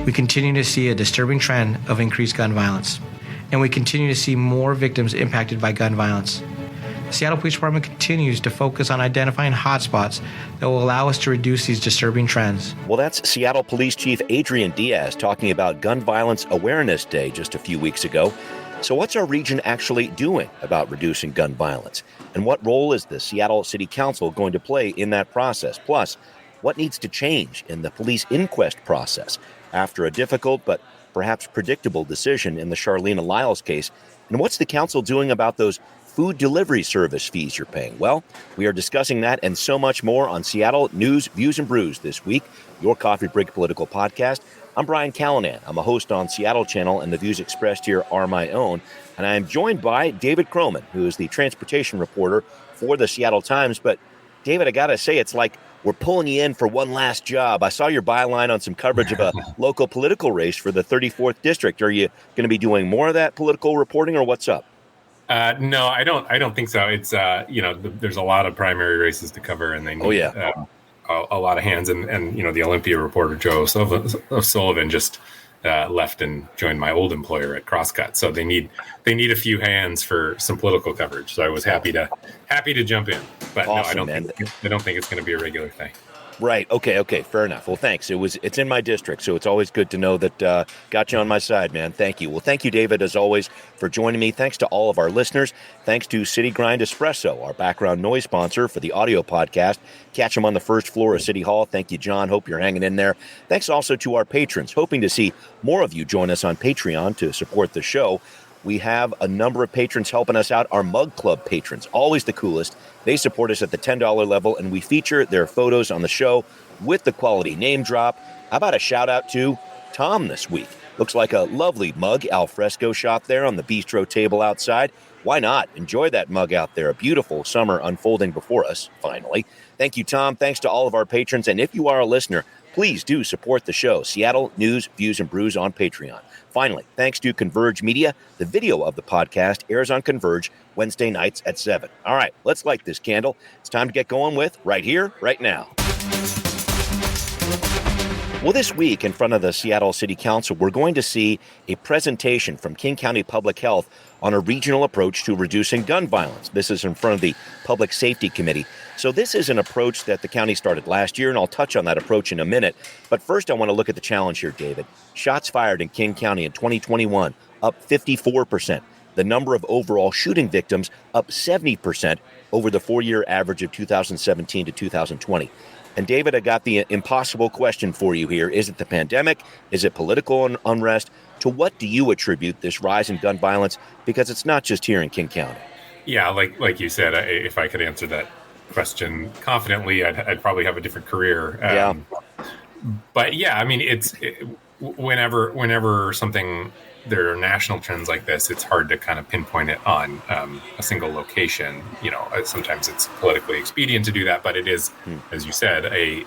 we continue to see a disturbing trend of increased gun violence, and we continue to see more victims impacted by gun violence. The Seattle Police Department continues to focus on identifying hotspots that will allow us to reduce these disturbing trends. Well, that's Seattle Police Chief Adrian Diaz talking about Gun Violence Awareness Day just a few weeks ago. So what's our region actually doing about reducing gun violence? And what role is the Seattle City Council going to play in that process? Plus, what needs to change in the police inquest process after a difficult but perhaps predictable decision in the Charleena Lyles case? And what's the council doing about those food delivery service fees you're paying? Well, we are discussing that and so much more on Seattle News, Views, and Brews this week, your coffee break political podcast. I'm Brian Callanan. I'm a host on Seattle Channel, and the views expressed here are my own. And I am joined by David Croman, who is the transportation reporter for the Seattle Times. But David, I got to say, it's like we're pulling you in for one last job. I saw your byline on some coverage of a local political race for the 34th district. Are you going to be doing more of that political reporting, or what's up? No, I don't think so. It's there's a lot of primary races to cover, and they need a lot of hands. And the Olympia reporter Joe Sullivan just left and joined my old employer at Crosscut. So they need a few hands for some political coverage. So I was happy to jump in. But awesome, no, I don't think it's going to be a regular thing. Right. Okay. Fair enough. Well, thanks. It's in my district, so it's always good to know that got you on my side, man. Thank you. Well, thank you, David, as always, for joining me. Thanks to all of our listeners. Thanks to City Grind Espresso, our background noise sponsor for the audio podcast. Catch them on the first floor of City Hall. Thank you, John. Hope you're hanging in there. Thanks also to our patrons. Hoping to see more of you join us on Patreon to support the show. We have a number of patrons helping us out. Our Mug Club patrons, always the coolest. They support us at the $10 level, and we feature their photos on the show with the quality name drop. How about a shout out to Tom this week? Looks like a lovely mug al fresco shop there on the bistro table outside. Why not? Enjoy that mug out there. A beautiful summer unfolding before us, finally. Thank you, Tom. Thanks to all of our patrons. And if you are a listener, please do support the show, Seattle News, Views, and Brews on Patreon. Finally, thanks to Converge Media, the video of the podcast airs on Converge Wednesday nights at 7. All right, let's light this candle. It's time to get going with Right Here, Right Now. Well, this week in front of the Seattle City Council, we're going to see a presentation from King County Public Health on a regional approach to reducing gun violence. This is in front of the Public Safety Committee. So this is an approach that the county started last year, and I'll touch on that approach in a minute. But first, I want to look at the challenge here, David. Shots fired in King County in 2021, up 54%. The number of overall shooting victims up 70% over the 4-year average of 2017 to 2020. And David, I got the impossible question for you here. Is it the pandemic? Is it political unrest? To what do you attribute this rise in gun violence? Because it's not just here in King County. Yeah, like you said, if I could answer that question confidently, I'd probably have a different career. But yeah, I mean, whenever something, there are national trends like this, it's hard to kind of pinpoint it on a single location. Sometimes it's politically expedient to do that, but it is, as you said, a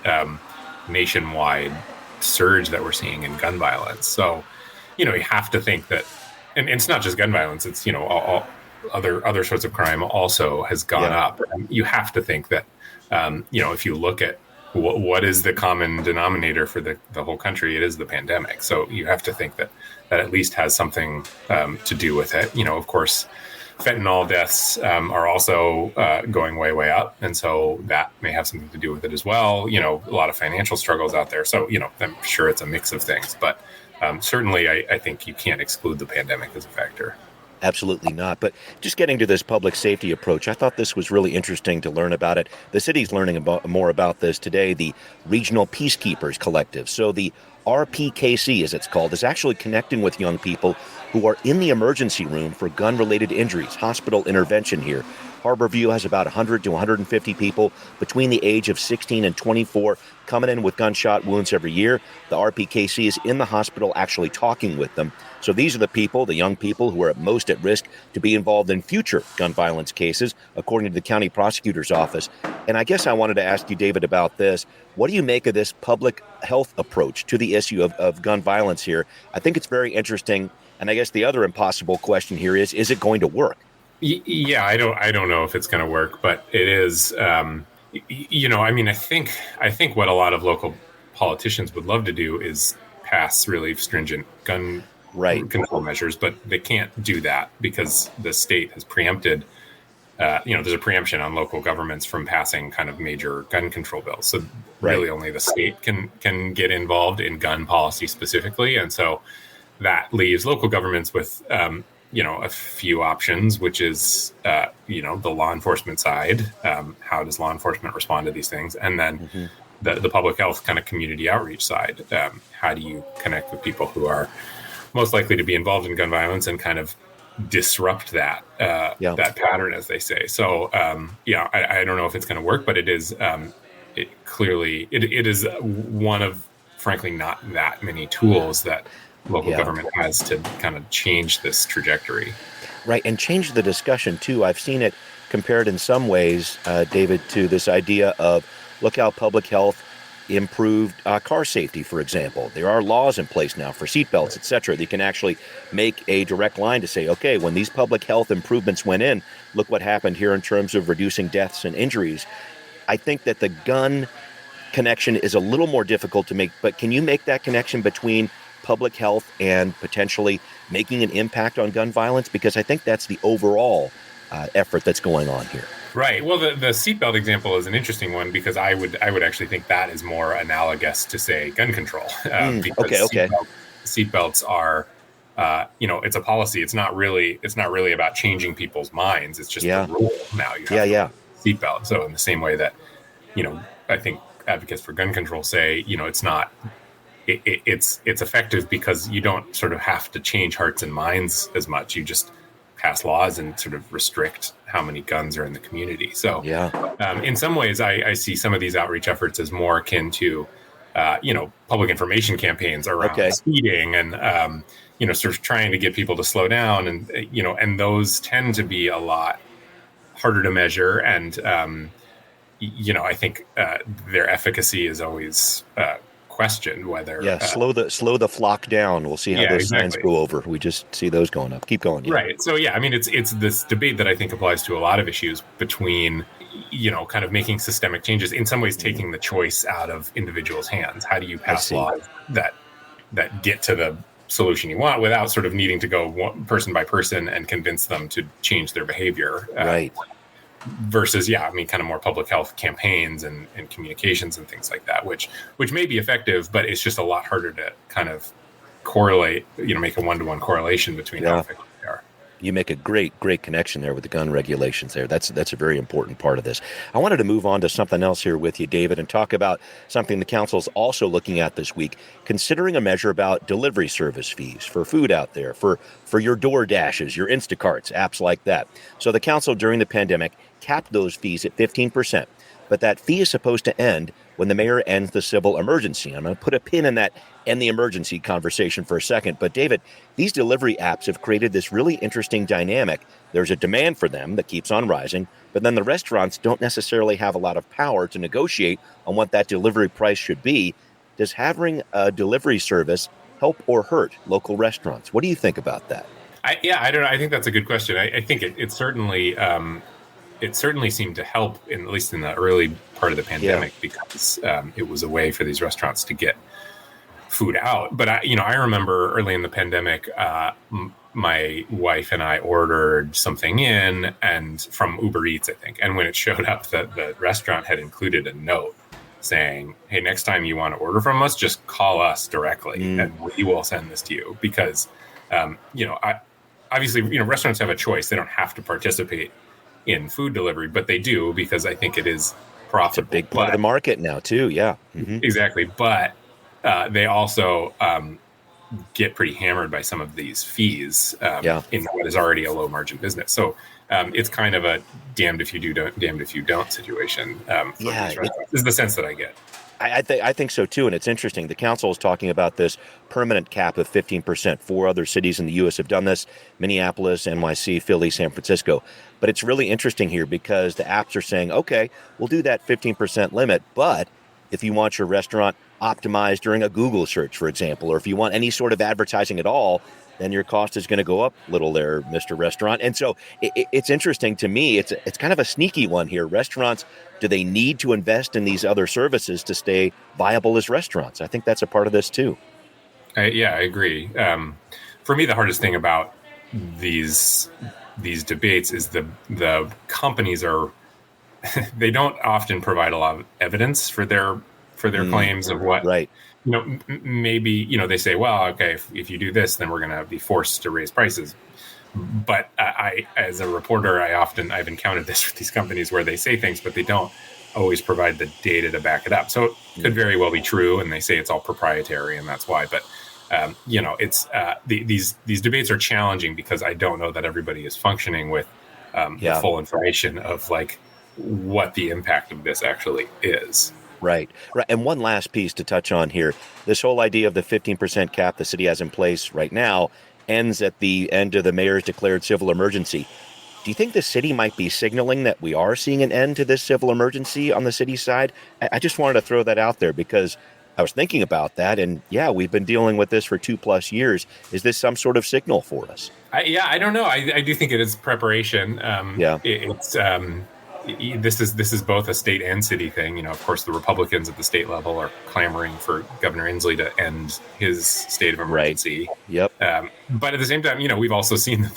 nationwide surge that we're seeing in gun violence. So, you have to think that, and it's not just gun violence, it's, all other sorts of crime also has gone up. And you have to think that, if you look at what is the common denominator for the whole country, it is the pandemic. So you have to think that at least has something to do with it. Of course, fentanyl deaths are also going way up. And so that may have something to do with it as well. A lot of financial struggles out there. So, I'm sure it's a mix of things. But certainly I think you can't exclude the pandemic as a factor. Absolutely not. But just getting to this public safety approach, I thought this was really interesting to learn about it. The city's learning more about this today, the Regional Peacekeepers Collective. So the RPKC, as it's called, is actually connecting with young people who are in the emergency room for gun-related injuries, hospital intervention here. Harborview has about 100 to 150 people between the age of 16 and 24 coming in with gunshot wounds every year. The RPKC is in the hospital actually talking with them. So these are the people, the young people, who are most at risk to be involved in future gun violence cases, according to the county prosecutor's office. And I guess I wanted to ask you, David, about this. What do you make of this public health approach to the issue of gun violence here? I think it's very interesting. And I guess the other impossible question here is it going to work? Yeah, I don't know if it's going to work, but it is. I think what a lot of local politicians would love to do is pass really stringent gun control measures, but they can't do that because the state has preempted. There's a preemption on local governments from passing kind of major gun control bills. So really only the state can get involved in gun policy specifically. And so that leaves local governments with, a few options, which is, the law enforcement side. How does law enforcement respond to these things? And then the public health kind of community outreach side. How do you connect with people who are most likely to be involved in gun violence and kind of disrupt that pattern, as they say. So I don't know if it's going to work, but it is it is one of, frankly, not that many tools that local government has to kind of change this trajectory. Right, and change the discussion too. I've seen it compared in some ways, David, to this idea of look how public health improved car safety, for example. There are laws in place now for seatbelts, et cetera. You can actually make a direct line to say, okay, when these public health improvements went in, look what happened here in terms of reducing deaths and injuries. I think that the gun connection is a little more difficult to make, but can you make that connection between public health and potentially making an impact on gun violence? Because I think that's the overall effort that's going on here. Right. Well, the seatbelt example is an interesting one because I would actually think that is more analogous to, say, gun control. Because seatbelts are, it's a policy. It's not really about changing people's minds. It's just a rule now. You have to seatbelt. So in the same way that, I think advocates for gun control say, it's not. It's effective because you don't sort of have to change hearts and minds as much. You just pass laws and sort of restrict how many guns are in the community. So in some ways, I see some of these outreach efforts as more akin to, public information campaigns around speeding and, sort of trying to get people to slow down. And, and those tend to be a lot harder to measure. And, I think their efficacy is always questioned whether slow the flock down. We'll see how those signs go over. We just see those going up. Keep going. Right. So it's this debate that I think applies to a lot of issues between kind of making systemic changes, in some ways taking the choice out of individuals' hands. How do you pass laws that get to the solution you want without sort of needing to go person by person and convince them to change their behavior? Right. Versus, kind of more public health campaigns and communications and things like that, which may be effective, but it's just a lot harder to kind of correlate, make a one-to-one correlation between how effective they are. You make a great connection there with the gun regulations there. That's a very important part of this. I wanted to move on to something else here with you, David, and talk about something the council's also looking at this week, considering a measure about delivery service fees for food out there, for your DoorDashes, your Instacarts, apps like that. So the council during the pandemic capped those fees at 15%, but that fee is supposed to end when the mayor ends the civil emergency. I'm going to put a pin in that end the emergency conversation for a second. But David, these delivery apps have created this really interesting dynamic. There's a demand for them that keeps on rising, but then the restaurants don't necessarily have a lot of power to negotiate on what that delivery price should be. Does having a delivery service help or hurt local restaurants? What do you think about that? I don't know. I think that's a good question. I think it certainly seemed to help, at least in the early part of the pandemic, because it was a way for these restaurants to get food out. But I remember early in the pandemic, my wife and I ordered something in and from Uber Eats, I think. And when it showed up, the restaurant had included a note saying, hey, next time you want to order from us, just call us directly and we will send this to you. Because, obviously, restaurants have a choice. They don't have to participate in food delivery, but they do because I think it is profitable. It's a big part of the market now too. Yeah, exactly. But they also get pretty hammered by some of these fees in what is already a low margin business. So it's kind of a damned if you do, damned if you don't situation. Is the sense that I get. I think so too, and it's interesting. The council is talking about this permanent cap of 15%. 4 other cities in the U.S. have done this: Minneapolis, NYC, Philly, San Francisco. But it's really interesting here because the apps are saying, okay, we'll do that 15% limit, but if you want your restaurant optimized during a Google search, for example, or if you want any sort of advertising at all, then your cost is going to go up a little there, Mr. Restaurant. And so it's interesting to me. It's kind of a sneaky one here. Restaurants, do they need to invest in these other services to stay viable as restaurants? I think that's a part of this too. Yeah, I agree. For me, the hardest thing about these debates is the companies are they don't often provide a lot of evidence for their claims of what Right. maybe they say, well, okay, if you do this, then we're going to be forced to raise prices. But I, as a reporter, I've encountered this with these companies where they say things, but they don't always provide the data to back it up. So it could very well be true, and they say it's all proprietary, and that's why. But it's these debates are challenging because I don't know that everybody is functioning with the full information of like what the impact of this actually is. Right. And one last piece to touch on here. This whole idea of the 15% cap the city has in place right now ends at the end of the mayor's declared civil emergency. Do you think the city might be signaling that we are seeing an end to this civil emergency on the city side? I just wanted to throw that out there because I was thinking about that. And yeah, we've been dealing with this for 2+ years. Is this some sort of signal for us? I don't know. I do think it is preparation. This is both a state and city thing. Of course, the Republicans at the state level are clamoring for Governor Inslee to end his state of emergency. Right. Yep. But at the same time, we've also seen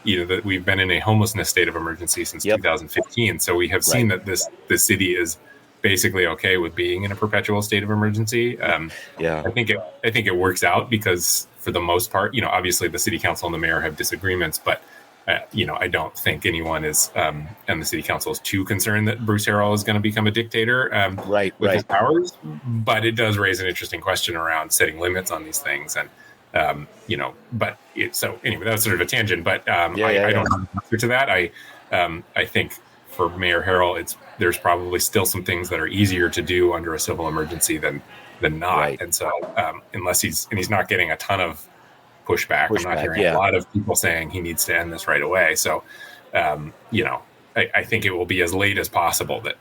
that we've been in a homelessness state of emergency since 2015. So we have seen that the city is basically okay with being in a perpetual state of emergency. I think it works out because for the most part, obviously the city council and the mayor have disagreements, but I don't think anyone is, and the city council is too concerned that Bruce Harrell is going to become a dictator with his powers. But it does raise an interesting question around setting limits on these things. And, so anyway, that was sort of a tangent, but I don't have an answer to that. I think for Mayor Harrell, there's probably still some things that are easier to do under a civil emergency than not. Right. And so unless he's not getting a ton of pushback. I'm not hearing a lot of people saying he needs to end this right away. So, I think it will be as late as possible that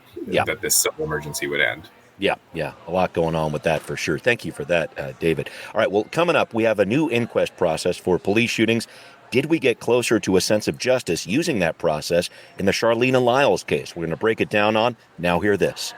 this civil emergency would end. Yeah. A lot going on with that for sure. Thank you for that, David. All right. Well, coming up, we have a new inquest process for police shootings. Did we get closer to a sense of justice using that process in the Charleena Lyles case? We're going to break it down on Now Hear This.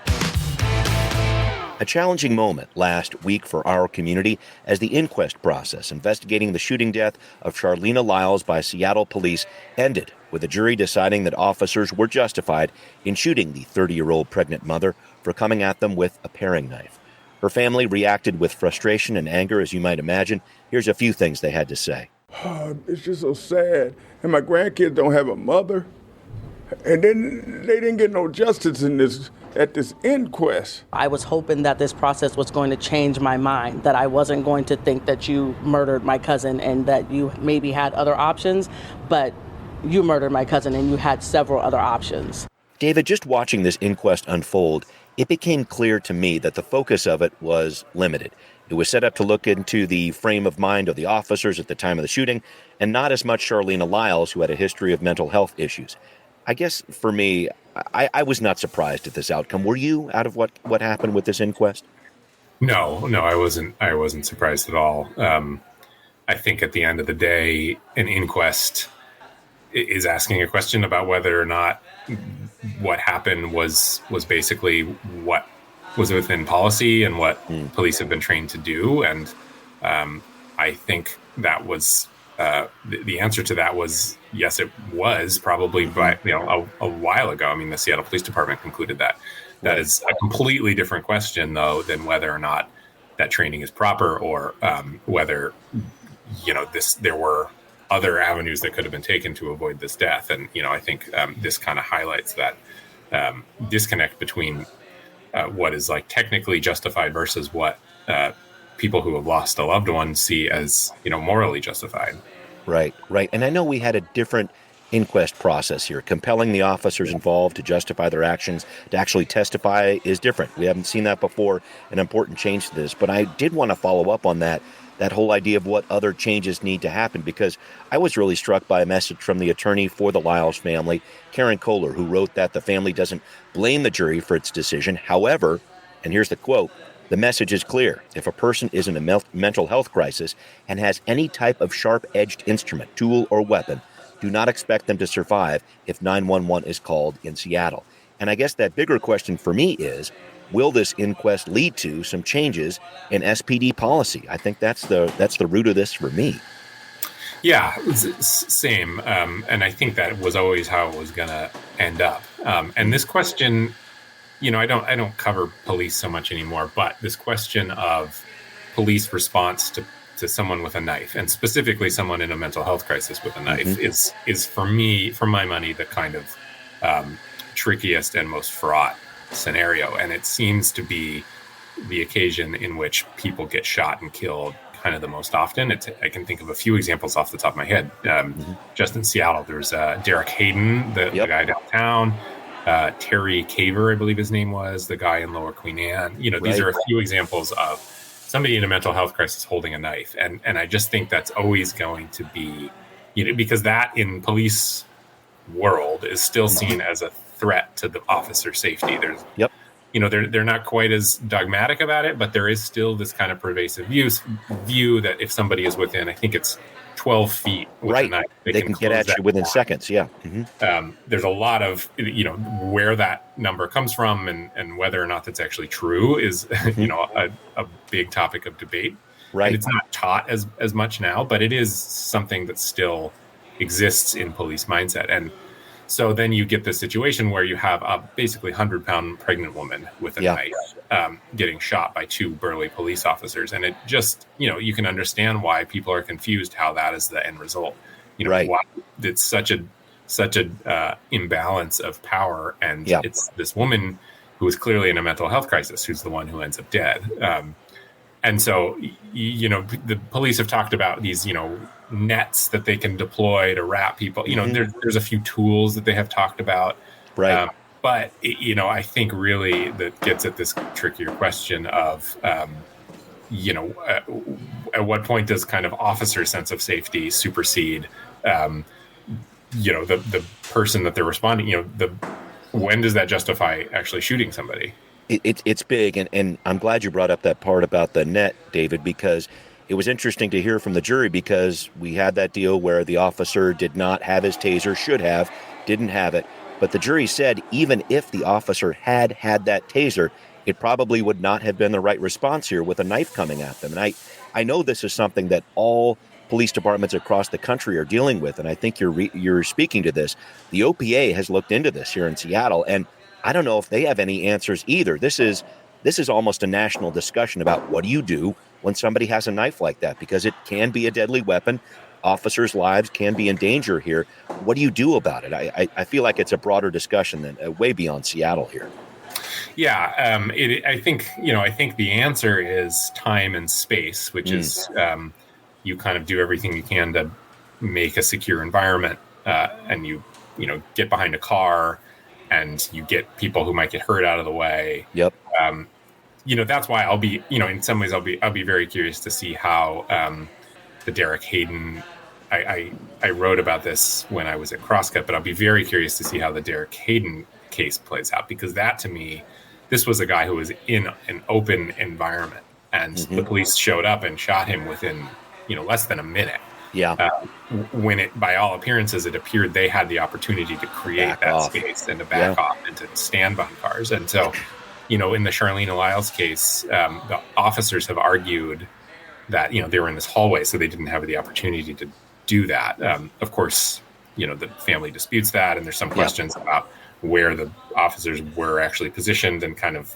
A challenging moment last week for our community as the inquest process investigating the shooting death of Charleena Lyles by Seattle police ended with a jury deciding that officers were justified in shooting the 30-year-old pregnant mother for coming at them with a paring knife. Her family reacted with frustration and anger, as you might imagine. Here's a few things they had to say. It's just so sad. And my grandkids don't have a mother. And then they didn't get no justice at this inquest. I was hoping that this process was going to change my mind, that I wasn't going to think that you murdered my cousin and that you maybe had other options, but you murdered my cousin and you had several other options. David, just watching this inquest unfold, it became clear to me that the focus of it was limited. It was set up to look into the frame of mind of the officers at the time of the shooting, and not as much Charleena Lyles, who had a history of mental health issues. I guess for me, I was not surprised at this outcome. Were you, out of what happened with this inquest? No, I wasn't surprised at all. I think at the end of the day, an inquest is asking a question about whether or not what happened was basically what was within policy and what police have been trained to do. And I think that was the answer to that was yes, it was probably by a while ago. I mean, the Seattle Police Department concluded that. That is a completely different question, though, than whether or not that training is proper or whether there were other avenues that could have been taken to avoid this death. And I think this kind of highlights that disconnect between what is like technically justified versus what people who have lost a loved one see as morally justified. Right. And I know we had a different inquest process here. Compelling the officers involved to justify their actions, to actually testify, is different. We haven't seen that before, an important change to this. But I did want to follow up on that whole idea of what other changes need to happen, because I was really struck by a message from the attorney for the Lyles family, Karen Kohler, who wrote that the family doesn't blame the jury for its decision. However, and here's the quote, the message is clear. If a person is in a mental health crisis and has any type of sharp-edged instrument, tool, or weapon, do not expect them to survive if 911 is called in Seattle. And I guess that bigger question for me is, will this inquest lead to some changes in SPD policy? I think that's the root of this for me. Yeah, same. And I think that was always how it was going to end up. And this question, I don't cover police so much anymore, but this question of police response to someone with a knife, and specifically someone in a mental health crisis with a knife, is for me, for my money, the kind of trickiest and most fraught scenario. And it seems to be the occasion in which people get shot and killed kind of the most often. I can think of a few examples off the top of my head. Just in Seattle, there's Derek Hayden, the guy downtown, Terry Caver, I believe his name was, the guy in Lower Queen Anne. These are a few examples of somebody in a mental health crisis holding a knife. And I just think that's always going to be, because that in police world is still seen as a threat to the officer's safety. There's they're not quite as dogmatic about it, but there is still this kind of pervasive view that if somebody is within, I think it's 12 feet with a knife, they can get at you within seconds. Yeah. There's a lot of, where that number comes from and whether or not that's actually true is, a big topic of debate. Right. And it's not taught as much now, but it is something that still exists in police mindset. And so then you get this situation where you have a basically 100-pound pregnant woman with a knife getting shot by two burly police officers. And it just, you can understand why people are confused how that is the end result. Why it's such a imbalance of power. And it's this woman who is clearly in a mental health crisis who's the one who ends up dead. And so, the police have talked about these, nets that they can deploy to wrap people. There's a few tools that they have talked about. Right. But, I think really that gets at this trickier question of, at what point does kind of officer sense of safety supersede, the person that they're responding, when does that justify actually shooting somebody? It's big, and I'm glad you brought up that part about the net, David, because it was interesting to hear from the jury, because we had that deal where the officer did not have his taser, didn't have it. But the jury said even if the officer had that taser, it probably would not have been the right response here with a knife coming at them. And I know this is something that all police departments across the country are dealing with, and I think you're speaking to this. The OPA has looked into this here in Seattle, and I don't know if they have any answers either. This is almost a national discussion about what do you do when somebody has a knife like that, because it can be a deadly weapon. Officers' lives can be in danger here. What do you do about it? I feel like it's a broader discussion than way beyond Seattle here. Yeah, I think the answer is time and space, which is you kind of do everything you can to make a secure environment, and you get behind a car and you get people who might get hurt out of the way. Yep. That's why I'll be, in some ways I'll be very curious to see how the Derek Hayden. I wrote about this when I was at Crosscut, but I'll be very curious to see how the Derek Hayden case plays out, because that, to me, this was a guy who was in an open environment, and the police showed up and shot him within less than a minute. Yeah. When it, by all appearances, it appeared they had the opportunity to create space and to back off and to stand behind cars. And so, in the Charleena Lyles case, the officers have argued that, they were in this hallway, so they didn't have the opportunity to do that. Of course, the family disputes that, and there's some questions about where the officers were actually positioned and kind of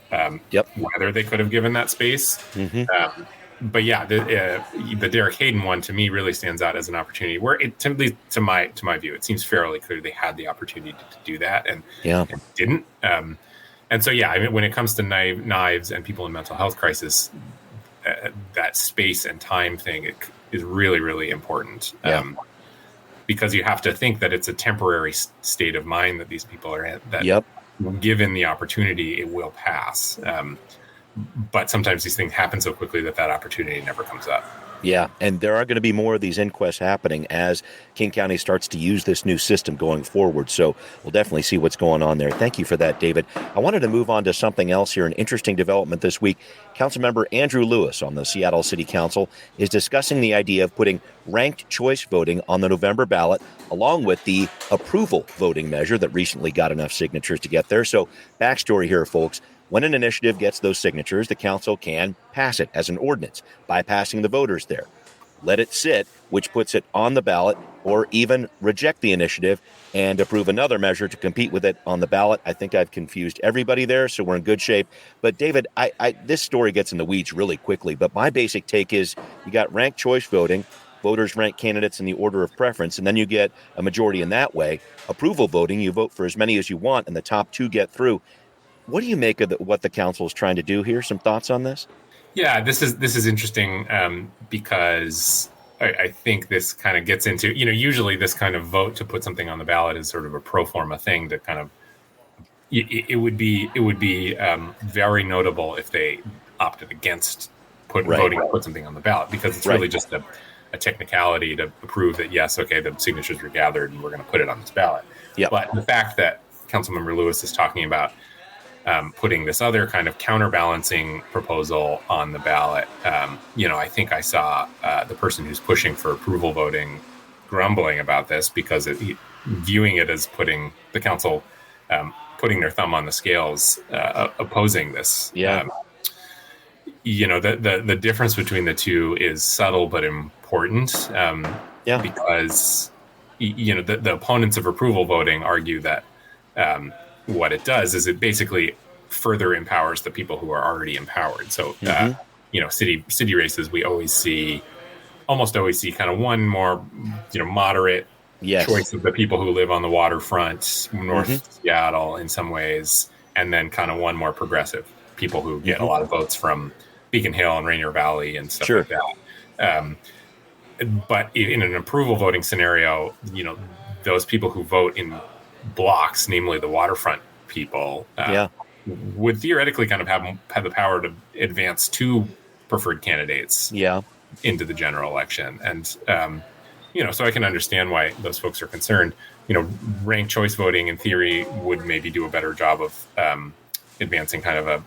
whether they could have given that space. But yeah, the Derek Hayden one, to me, really stands out as an opportunity where to my view, it seems fairly clear they had the opportunity to do that and didn't. And so, when it comes to knives and people in mental health crisis, that space and time thing is really, really important. Because you have to think that it's a temporary state of mind that these people are in, that given the opportunity, it will pass. But sometimes these things happen so quickly that opportunity never comes up. Yeah, and there are going to be more of these inquests happening as King County starts to use this new system going forward. So we'll definitely see what's going on there. Thank you for that, David. I wanted to move on to something else here, an interesting development this week. Councilmember Andrew Lewis on the Seattle City Council is discussing the idea of putting ranked choice voting on the November ballot, along with the approval voting measure that recently got enough signatures to get there. So backstory here, folks. When an initiative gets those signatures, the council can pass it as an ordinance, bypassing the voters there. Let it sit, which puts it on the ballot, or even reject the initiative and approve another measure to compete with it on the ballot. I think I've confused everybody there, so we're in good shape. But David, this story gets in the weeds really quickly, but my basic take is you got ranked choice voting. Voters rank candidates in the order of preference, and then you get a majority in that way. Approval voting, you vote for as many as you want, and the top two get through. What do you make of what the council is trying to do here? Some thoughts on this? Yeah, this is interesting because I think this kind of gets into, usually this kind of vote to put something on the ballot is sort of a pro forma thing to kind of, it would be very notable if they opted against voting to put something on the ballot, because it's really just a technicality to prove that, yes, okay, the signatures were gathered and we're going to put it on this ballot. Yep. But the fact that Councilmember Lewis is talking about putting this other kind of counterbalancing proposal on the ballot, I think I saw the person who's pushing for approval voting grumbling about this because viewing it as putting the council putting their thumb on the scales, opposing this. Yeah. The difference between the two is subtle but important. Because the opponents of approval voting argue that what it does is it basically further empowers the people who are already empowered. So, city races, we almost always see kind of one more, moderate choice of the people who live on the waterfront, North Seattle in some ways, and then kind of one more progressive, people who get a lot of votes from Beacon Hill and Rainier Valley and stuff like that. But in an approval voting scenario, those people who vote in blocks, namely the waterfront people, would theoretically kind of have the power to advance two preferred candidates into the general election. And, so I can understand why those folks are concerned. Ranked choice voting in theory would maybe do a better job of advancing kind of a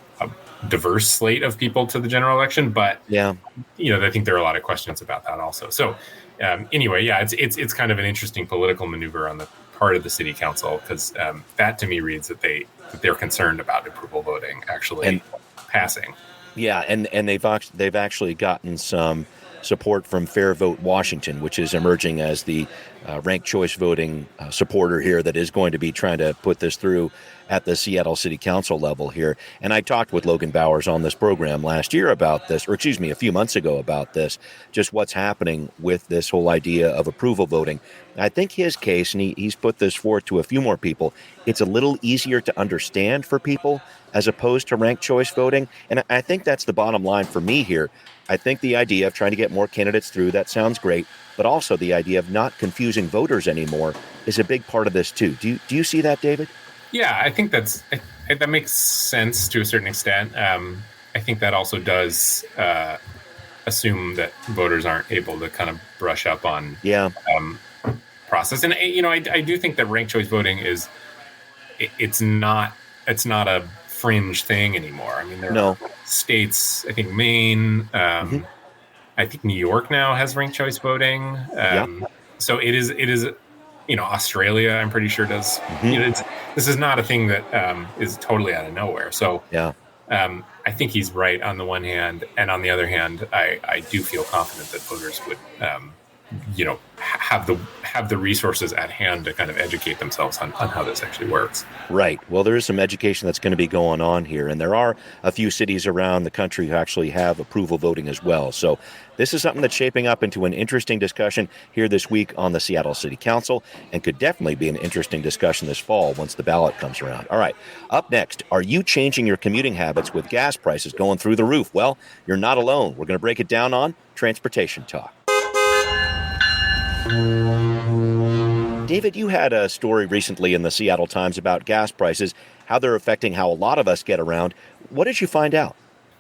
diverse slate of people to the general election. But, I think there are a lot of questions about that also. So it's kind of an interesting political maneuver on the part of the city council, because that to me reads that they're concerned about approval voting actually passing. Yeah, and they've actually gotten some support from Fair Vote Washington, which is emerging as the ranked choice voting supporter here that is going to be trying to put this through at the Seattle City Council level here. And I talked with Logan Bowers on this program last year about this, or excuse me, a few months ago about this, just what's happening with this whole idea of approval voting. I think his case, and he's put this forward to a few more people, it's a little easier to understand for people as opposed to ranked choice voting. And I think that's the bottom line for me here. I think the idea of trying to get more candidates through, that sounds great, but also the idea of not confusing voters anymore is a big part of this too. Do you see that, David? Yeah, I think that makes sense to a certain extent. I think that also does assume that voters aren't able to kind of brush up on process. And I do think that ranked choice voting it's not a fringe thing anymore. I mean, there are states, I think Maine, I think New York now has ranked choice voting. So it is, Australia, I'm pretty sure does. This is not a thing that is totally out of nowhere. So I think he's right on the one hand, and on the other hand, I do feel confident that voters would, have the resources at hand to kind of educate themselves on how this actually works. Right. Well, there is some education that's going to be going on here, and there are a few cities around the country who actually have approval voting as well. So this is something that's shaping up into an interesting discussion here this week on the Seattle City Council, and could definitely be an interesting discussion this fall once the ballot comes around. All right. Up next, are you changing your commuting habits with gas prices going through the roof? Well, you're not alone. We're going to break it down on Transportation Talk. David, you had a story recently in the Seattle Times about gas prices, how they're affecting how a lot of us get around. What did you find out?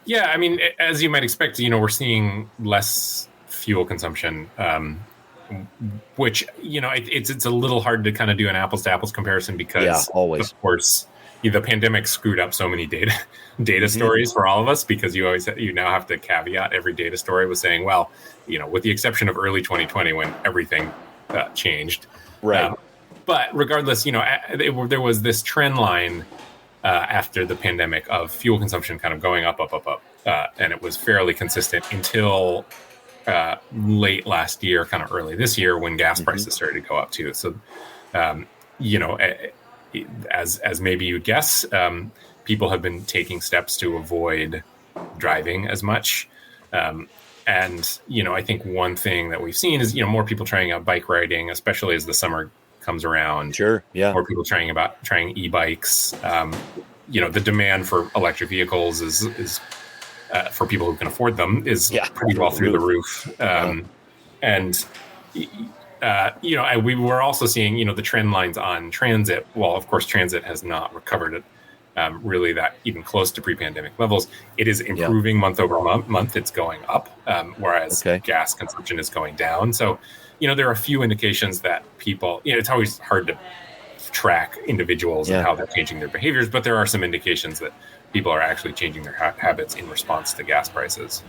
Yeah, I mean, as you might expect, we're seeing less fuel consumption, which, it's a little hard to kind of do an apples to apples comparison because, always. Of course, the pandemic screwed up so many data stories for all of us, because you now have to caveat every data story with saying, well, with the exception of early 2020 when everything changed. Right. But regardless, there was this trend line after the pandemic of fuel consumption kind of going up. And it was fairly consistent until late last year, kind of early this year, when gas prices started to go up too. So, as maybe you'd guess, people have been taking steps to avoid driving as much. And, I think one thing that we've seen is, more people trying out bike riding, especially as the summer comes around. Sure. Yeah. More people trying e-bikes. The demand for electric vehicles is for people who can afford them is pretty well through the roof. We were also seeing, the trend lines on transit. Well, of course, transit has not recovered really that even close to pre-pandemic levels. It is improving month over month. It's going up, whereas gas consumption is going down. So, there are a few indications that people, it's always hard to track individuals and how they're changing their behaviors, but there are some indications that people are actually changing their habits in response to gas prices.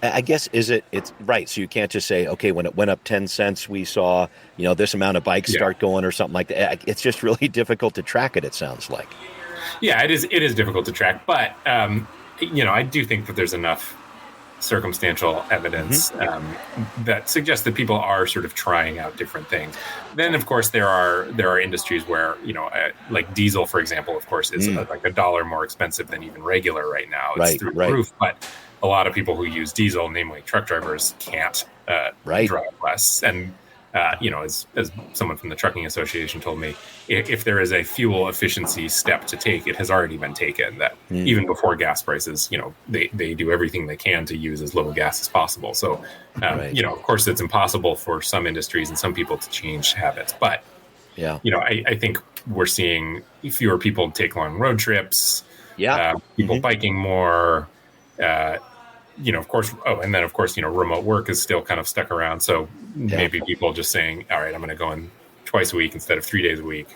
I guess it's right. So you can't just say, okay, when it went up 10 cents, we saw, this amount of bikes start going or something like that. It's just really difficult to track it sounds like. Yeah, it is difficult to track, but I do think that there's enough circumstantial evidence that suggests that people are sort of trying out different things. Then, of course, there are industries where like diesel, for example, of course, is like $1 more expensive than even regular right now. It's through the roof, but a lot of people who use diesel, namely truck drivers, can't drive less. And as someone from the Trucking Association told me, if there is a fuel efficiency step to take, it has already been taken. That even before gas prices, they do everything they can to use as little gas as possible. So, of course, it's impossible for some industries and some people to change habits. But, I think we're seeing fewer people take long road trips, people biking more, of course, remote work is still kind of stuck around. So maybe people just saying, all right, I'm going to go in twice a week instead of 3 days a week.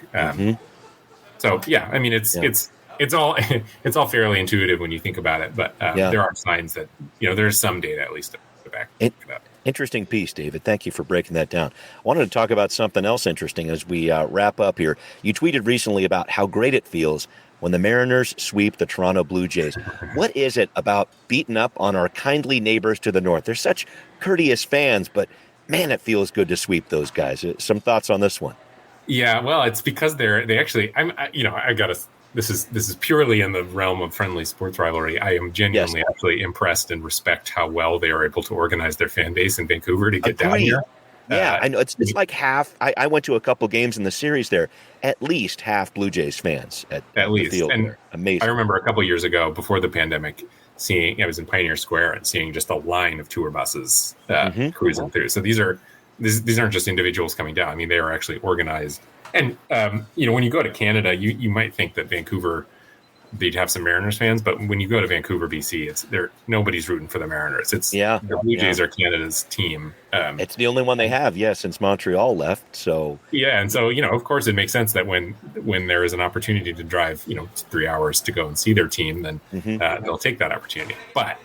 So, I mean, it's all fairly intuitive when you think about it, but there are signs that, there's some data at least to back that. Interesting piece, David. Thank you for breaking that down. I wanted to talk about something else interesting as we wrap up here. You tweeted recently about how great it feels when the Mariners sweep the Toronto Blue Jays. What is it about beating up on our kindly neighbors to the north? They're such courteous fans, but man, it feels good to sweep those guys. Some thoughts on this one? Yeah, well, it's because this is purely in the realm of friendly sports rivalry. I am genuinely actually impressed and respect how well they are able to organize their fan base in Vancouver to get down here. Yeah, I know. It's like half. I went to a couple games in the series there. At least half Blue Jays fans at least. The field there. Amazing. I remember a couple years ago, before the pandemic, I was in Pioneer Square and seeing just a line of tour buses cruising through. So these aren't just individuals coming down. I mean, they are actually organized. And when you go to Canada, you might think that Vancouver, they'd have some Mariners fans, but when you go to Vancouver, BC, nobody's rooting for the Mariners. The Blue Jays are Canada's team. It's the only one they have, since Montreal left. So and so of course, it makes sense that when there is an opportunity to drive 3 hours to go and see their team, then they'll take that opportunity. But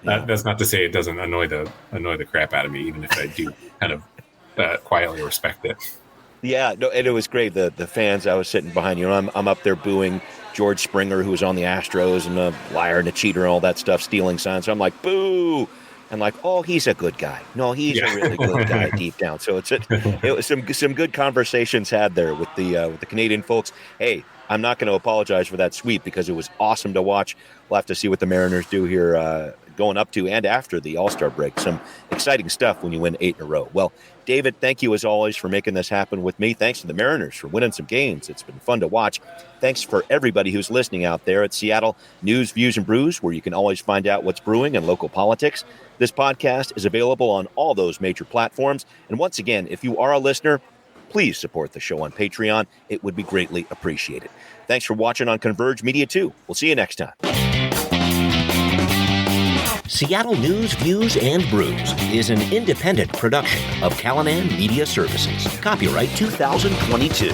that's not to say it doesn't annoy the crap out of me, even if I do kind of quietly respect it. Yeah, no, and it was great. The fans, I was sitting behind I'm up there booing George Springer, who was on the Astros, and a liar and a cheater and all that stuff, stealing signs. So I'm like, boo! And like, oh, he's a good guy. No, he's a really good guy deep down. So it was some good conversations had there with the Canadian folks. Hey, I'm not going to apologize for that sweep because it was awesome to watch. We'll have to see what the Mariners do here going up to and after the All-Star break. Some exciting stuff when you win 8 in a row. Well, David, thank you as always for making this happen with me. Thanks to the Mariners for winning some games. It's been fun to watch. Thanks for everybody who's listening out there at Seattle News, Views, and Brews, where you can always find out what's brewing in local politics. This podcast is available on all those major platforms. And once again, if you are a listener, please support the show on Patreon. It would be greatly appreciated. Thanks for watching on Converge Media 2. We'll see you next time. Seattle News, Views, and Brews is an independent production of Callanan Media Services. Copyright 2022.